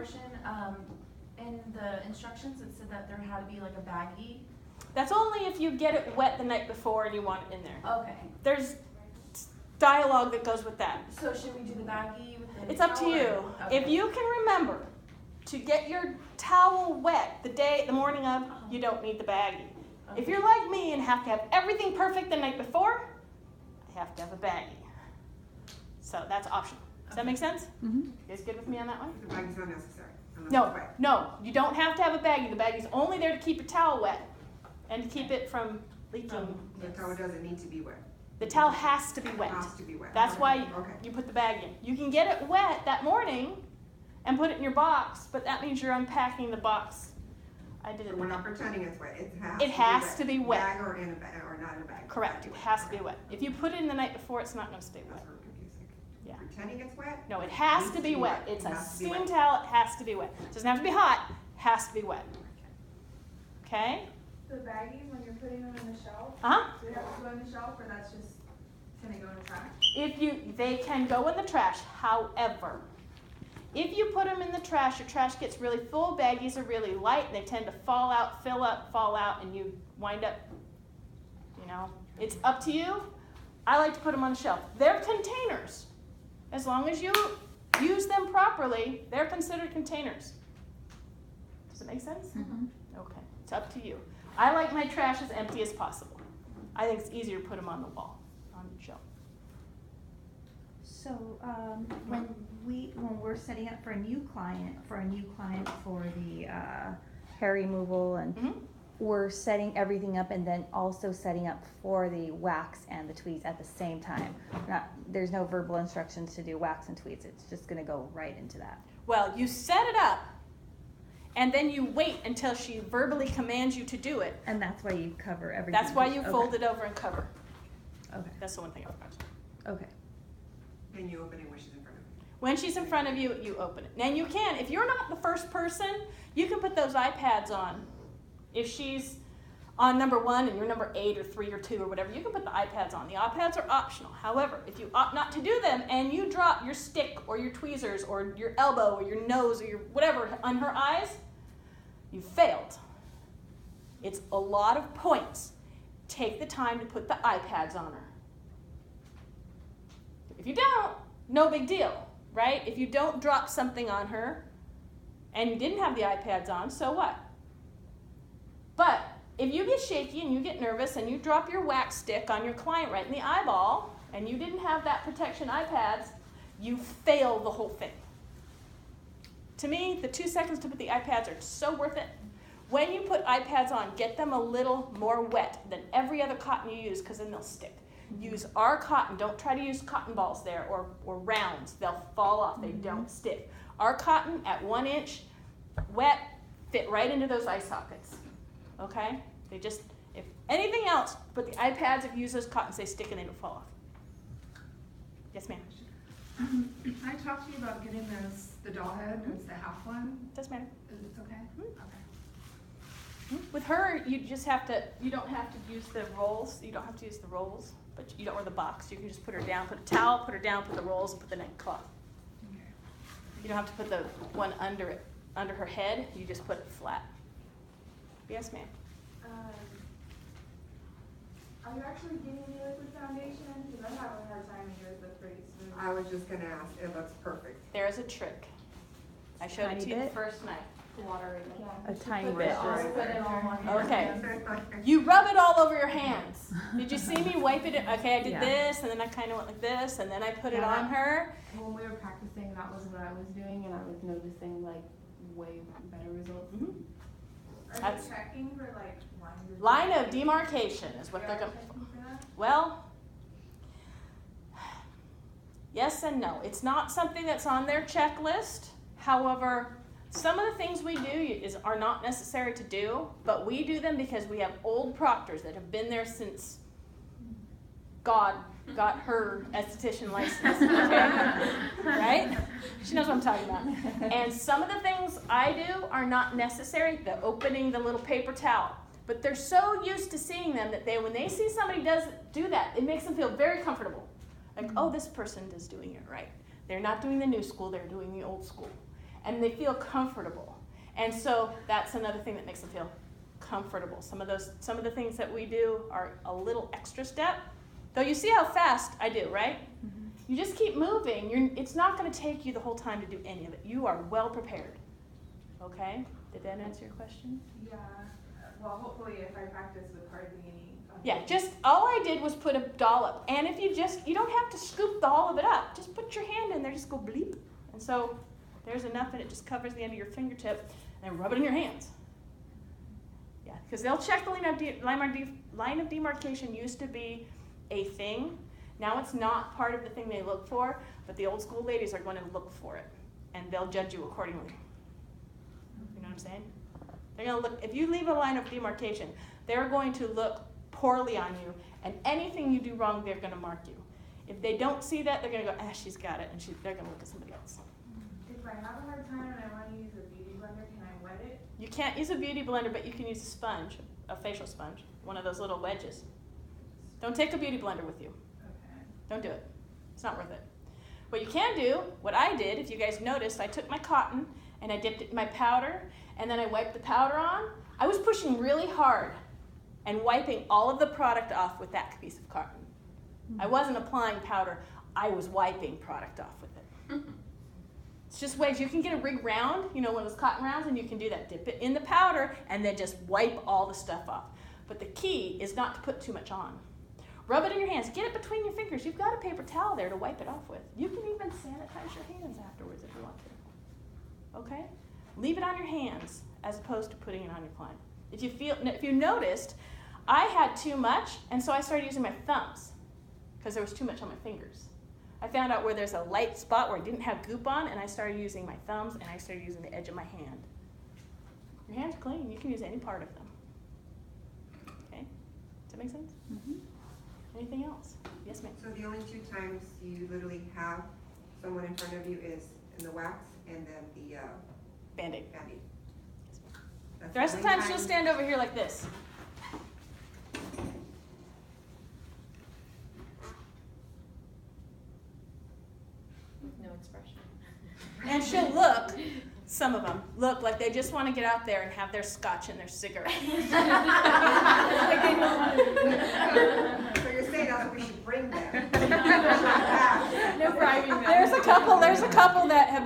portion, in the instructions, it said that there had to be like a baggie. That's only if you get it wet the night before and you want it in there. Okay. There's dialogue that goes with that. So should we do the baggie with the It's up to you. Okay. If you can remember to get your towel wet the morning of, you don't need the baggie. Okay. If you're like me and have to have everything perfect the night before, I have to have a baggie. So that's optional. Does that make sense? Mm-hmm. You guys good with me on that one? The bag's not necessary. No, you don't have to have a baggie. The baggie's only there to keep your towel wet and to keep it from leaking. The towel doesn't need to be wet. The towel has to be wet. It has to be wet. That's why Okay. you put the bag in. You can get it wet that morning and put it in your box, but that means you're unpacking the box. I did it. So we're not pretending it's wet. It has to be wet. Bag or in a bag or not in a bag. Correct. It has to be wet. If you put it in the night before, it's not going to stay wet. That's very confusing. Yeah. Pretending it's wet? No, it has needs to be wet. It's It a has to be steam wet. towel. It has to be wet. It doesn't have to be hot. It has to be wet. Okay? The baggies, when you're putting them in the shelf, Uh-huh. do they have to go in the shelf, or that's just, can they go in the trash? They can go in the trash. However, if you put them in the trash, your trash gets really full. Baggies are really light, and they tend to fall out, fill up, fall out, and you wind up, it's up to you. I like to put them on the shelf. They're containers. As long as you use them properly, they're considered containers. Does it make sense? Mm-hmm. Okay, it's up to you. I like my trash as empty as possible. I think it's easier to put them on the wall, on the shelf. So when we're setting up for a new client for the hair removal, and Mm-hmm. we're setting everything up and then also setting up for the wax and the tweeze at the same time. There's no verbal instructions to do wax and tweeze. It's just going to go right into that. Well, you set it up, and then you wait until she verbally commands you to do it. And that's why you cover everything. That's why you Okay. fold it over and cover. Okay. That's the one thing I forgot to do. Okay. And you open it when she's in front of you. When she's in front of you, you open it. And you can, if you're not the first person, you can put those iPads on. If she's on number 1 and you're number 8 or 3 or 2 or whatever, you can put the iPads on. The iPads are optional. However, if you opt not to do them and you drop your stick or your tweezers or your elbow or your nose or your whatever on her eyes, you failed. It's a lot of points. Take the time to put the iPads on her. If you don't, no big deal, right? If you don't drop something on her and you didn't have the iPads on, so what? But if you get shaky and you get nervous and you drop your wax stick on your client right in the eyeball and you didn't have that protection iPads, you fail the whole thing. To me, the 2 seconds to put the iPads are so worth it. When you put iPads on, get them a little more wet than every other cotton you use, because then they'll stick. Use our cotton. Don't try to use cotton balls there or rounds. They'll fall off. They don't stick. Our cotton at 1 inch, wet, fit right into those eye sockets. Okay? They just, if anything else, but the iPads, if you use those cottons, they stick and they don't fall off. Yes, ma'am. I talked to you about getting the doll head, it's the half one. Doesn't matter. It's okay? Okay. With her, you don't have to use the rolls. You don't have to use the rolls, but you don't, or the box. You can just put her down, put a towel, put her down, put the rolls, and put the neck cloth. Okay. You don't have to put the one under it, under her head. You just put it flat. Yes, ma'am. Are you actually giving me liquid foundation? Because I'm having a hard time and yours look pretty smooth. I was just gonna ask, it looks perfect. There is a trick. I showed it to you the first night. Water in it. A tiny Put bit. it all, put it all on your Okay. hand. You rub it all over your hands. Did you see me wipe it? Okay, I did Yeah. this, and then I kind of went like this, and then I put it Yeah, on her. When we were practicing, that was what I was doing, and I was noticing like way better results. Mhm. Are That's- you checking for like lines of Line of demarcation is what they're going checking for that? Well, yes and no. It's not something that's on their checklist. However, some of the things we do are not necessary to do, but we do them because we have old proctors that have been there since God got her esthetician license, okay? Right? She knows what I'm talking about. And some of the things I do are not necessary, the opening the little paper towel. But they're so used to seeing them that when they see somebody do that, it makes them feel very comfortable. Like, oh, this person is doing it right. They're not doing the new school, they're doing the old school. and they feel comfortable. And so that's another thing that makes them feel comfortable. Some of the things that we do are a little extra step. Though you see how fast I do, right? Mm-hmm. You just keep moving. It's not going to take you the whole time to do any of it. You are well prepared. Okay? Did that answer your question? Yeah. Well, hopefully if I practice with hardly any. Yeah, just all I did was put a dollop. And if you don't have to scoop all of it up. Just put your hand in there, just go bleep. And so there's enough and it just covers the end of your fingertip. And then rub it in your hands. Yeah, because they'll check the line of demarcation used to be a thing. Now it's not part of the thing they look for, but the old school ladies are going to look for it. And they'll judge you accordingly. You know what I'm saying? They're going to look, if you leave a line of demarcation, they're going to look poorly on you, and anything you do wrong, they're going to mark you. If they don't see that, they're going to go, she's got it, and they're going to look at somebody else. If I have a hard time and I want to use a beauty blender, can I wet it? You can't use a beauty blender, but you can use a sponge, a facial sponge, one of those little wedges. Don't take a beauty blender with you. Okay. Don't do it. It's not worth it. What you can do, what I did, if you guys noticed, I took my cotton and I dipped it in my powder, and then I wiped the powder on. I was pushing really hard and wiping all of the product off with that piece of cotton. I wasn't applying powder. I was wiping product off with it. It's just ways. You can get a rig round, one of those cotton rounds, and you can do that. Dip it in the powder and then just wipe all the stuff off. But the key is not to put too much on. Rub it in your hands. Get it between your fingers. You've got a paper towel there to wipe it off with. You can even sanitize your hands afterwards if you want to. Okay? Leave it on your hands as opposed to putting it on your client. If you noticed, I had too much, and so I started using my thumbs because there was too much on my fingers. I found out where there's a light spot where I didn't have goop on, and I started using my thumbs, and I started using the edge of my hand. Your hands are clean. You can use any part of them. Okay? Does that make sense? Mm-hmm. Anything else? Yes, ma'am. So the only two times you literally have someone in front of you is in the wax and then the Band-Aid. Band-Aid. The rest of the time she'll stand over here like this. No expression. And she'll look, some of them, look like they just want to get out there and have their scotch and their cigarette. So you're saying that's what we should bring them? No bribing them. There's a couple that have